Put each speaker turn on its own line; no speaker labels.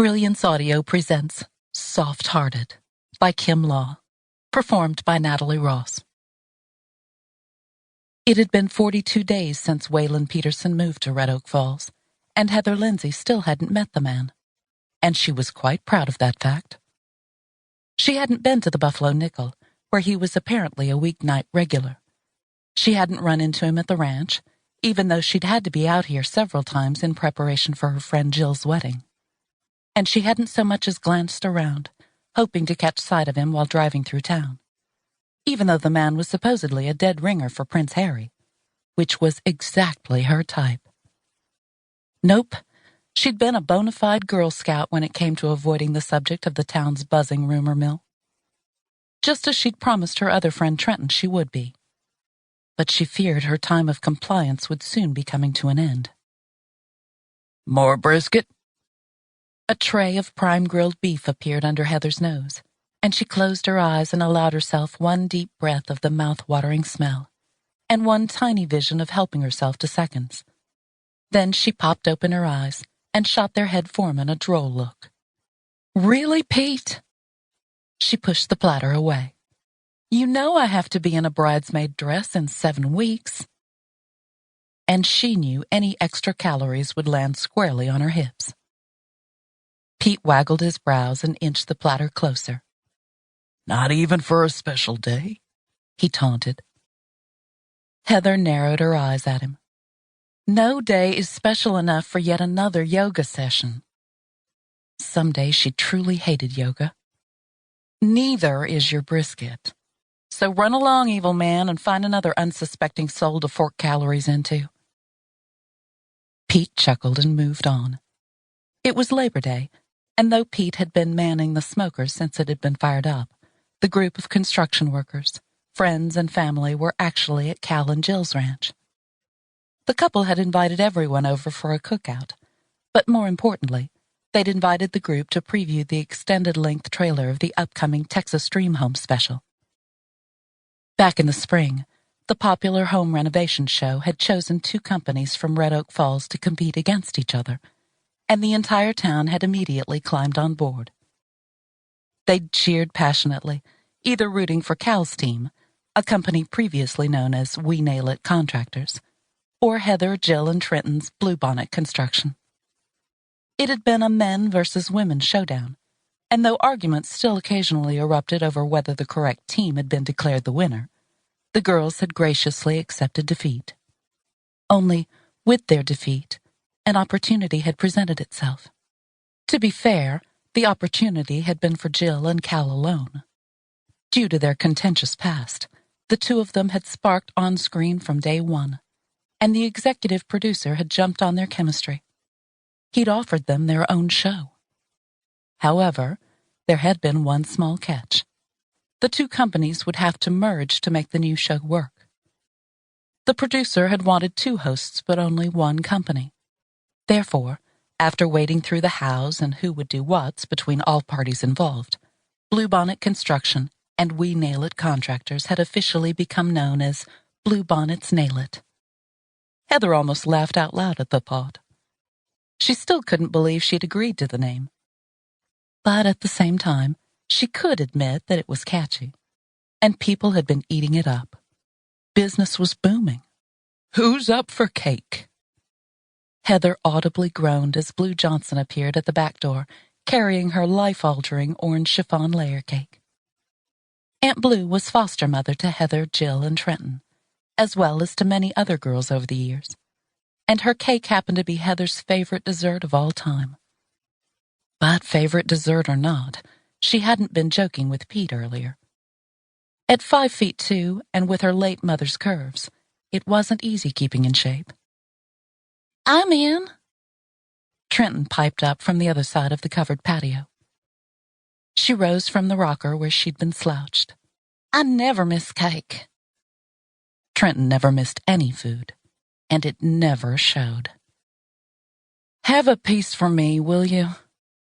Brilliance Audio presents Softhearted by Kim Law, performed by Natalie Ross. It had been 42 days since Waylon Peterson moved to Red Oak Falls, and Heather Lindsay still hadn't met the man, and she was quite proud of that fact. She hadn't been to the Buffalo Nickel, where he was apparently a weeknight regular. She hadn't run into him at the ranch, even though she'd had to be out here several times in preparation for her friend Jill's wedding. And she hadn't so much as glanced around, hoping to catch sight of him while driving through town, even though the man was supposedly a dead ringer for Prince Harry, which was exactly her type. Nope, she'd been a bona fide Girl Scout when it came to avoiding the subject of the town's buzzing rumor mill. Just as she'd promised her other friend Trenton she would be. But she feared her time of compliance would soon be coming to an end.
More brisket?
A tray of prime-grilled beef appeared under Heather's nose, and she closed her eyes and allowed herself one deep breath of the mouth-watering smell, and one tiny vision of helping herself to seconds. Then she popped open her eyes and shot their head foreman a droll look. "Really, Pete?" She pushed the platter away. "You know I have to be in a bridesmaid dress in 7 weeks." And she knew any extra calories would land squarely on her hips. Pete waggled his brows and inched the platter closer.
Not even for a special day?
He taunted. Heather narrowed her eyes at him. No day is special enough for yet another yoga session. Some days she truly hated yoga. Neither is your brisket. So run along, evil man, and find another unsuspecting soul to fork calories into. Pete chuckled and moved on. It was Labor Day, and though Pete had been manning the smoker since it had been fired up, the group of construction workers, friends and family were actually at Cal and Jill's ranch. The couple had invited everyone over for a cookout, but more importantly, they'd invited the group to preview the extended-length trailer of the upcoming Texas Dream Home special. Back in the spring, the popular home renovation show had chosen 2 companies from Red Oak Falls to compete against each other, and the entire town had immediately climbed on board. They'd cheered passionately, either rooting for Cal's team, a company previously known as We Nail It Contractors, or Heather, Jill, and Trenton's Bluebonnet Construction. It had been a men versus women showdown, and though arguments still occasionally erupted over whether the correct team had been declared the winner, the girls had graciously accepted defeat. Only, with their defeat, an opportunity had presented itself. To be fair, the opportunity had been for Jill and Cal alone. Due to their contentious past, the 2 of them had sparked on-screen from day one, and the executive producer had jumped on their chemistry. He'd offered them their own show. However, there had been one small catch. The 2 companies would have to merge to make the new show work. The producer had wanted 2 hosts but only one company. Therefore, after wading through the hows and who would do whats between all parties involved, Bluebonnet Construction and We Nail It Contractors had officially become known as Bluebonnets Nail It. Heather almost laughed out loud at the thought. She still couldn't believe she'd agreed to the name. But at the same time, she could admit that it was catchy, and people had been eating it up. Business was booming. Who's up for cake? Heather audibly groaned as Blue Johnson appeared at the back door, carrying her life-altering orange chiffon layer cake. Aunt Blue was foster mother to Heather, Jill, and Trenton, as well as to many other girls over the years, and her cake happened to be Heather's favorite dessert of all time. But favorite dessert or not, she hadn't been joking with Pete earlier. At 5'2" and with her late mother's curves, it wasn't easy keeping in shape. "I'm in," Trenton piped up from the other side of the covered patio. She rose from the rocker where she'd been slouched. "I never miss cake." Trenton never missed any food, and it never showed. "Have a piece for me, will you?"